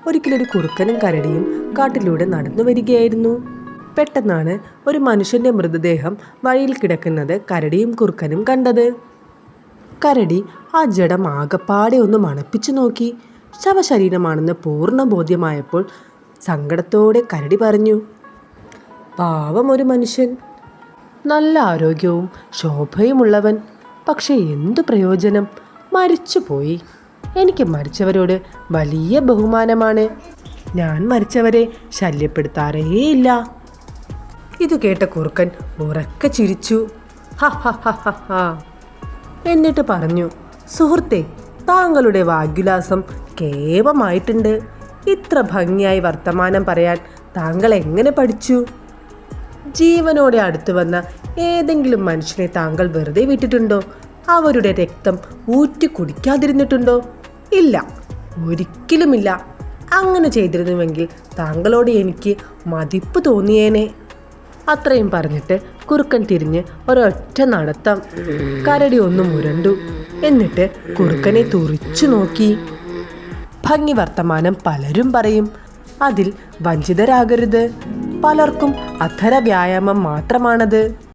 ഒരിക്കലൊരു കുറുക്കനും കരടിയും കാട്ടിലൂടെ നടന്നു വരികയായിരുന്നു. പെട്ടെന്നാണ് ഒരു മനുഷ്യന്റെ മൃതദേഹം വഴിയിൽ കിടക്കുന്നത് കരടിയും കുറുക്കനും കണ്ടത്. കരടി ആ ജഡം ആകപ്പാടെ ഒന്ന് മണപ്പിച്ചു നോക്കി. ശവശരീരമാണെന്ന് പൂർണ്ണ ബോധ്യമായപ്പോൾ സങ്കടത്തോടെ കരടി പറഞ്ഞു, പാവം ഒരു മനുഷ്യൻ, നല്ല ആരോഗ്യവും ശോഭയുമുള്ളവൻ. പക്ഷെ എന്തു പ്രയോജനം, മരിച്ചുപോയി. എനിക്ക് മരിച്ചവരോട് വലിയ ബഹുമാനമാണ്. ഞാൻ മരിച്ചവരെ ശല്യപ്പെടുത്താറേയില്ല. ഇത് കേട്ട കുറുക്കൻ ഉറക്കെ ചിരിച്ചു. ഹ ഹ ഹ ഹ ഹ. എന്നിട്ട് പറഞ്ഞു, സുഹൃത്തെ, താങ്കളുടെ വാഗ്വിലാസം കേവമായിട്ടുണ്ട്. ഇത്ര ഭംഗിയായി വർത്തമാനം പറയാൻ താങ്കൾ എങ്ങനെ പഠിച്ചു? ജീവനോടെ അടുത്തു വന്ന ഏതെങ്കിലും മനുഷ്യനെ താങ്കൾ വെറുതെ വിട്ടിട്ടുണ്ടോ? അവരുടെ രക്തം ഊറ്റി കുടിക്കാതിരുന്നിട്ടുണ്ടോ? ഇല്ല, ഒരിക്കലുമില്ല. അങ്ങനെ ചെയ്തിരുന്നുവെങ്കിൽ താങ്കളോട് എനിക്ക് മതിപ്പ് തോന്നിയേനെ. അത്രയും പറഞ്ഞിട്ട് കുറുക്കൻ തിരിഞ്ഞ് ഒരൊറ്റ നടത്തം. കരടി ഒന്ന് മുരണ്ടു. എന്നിട്ട് കുറുക്കനെ തുറിച്ചു നോക്കി. ഭംഗി വർത്തമാനം പലരും പറയും, അതിൽ വഞ്ചിതരാകരുത്. പലർക്കും അധര വ്യായാമം മാത്രമാണത്.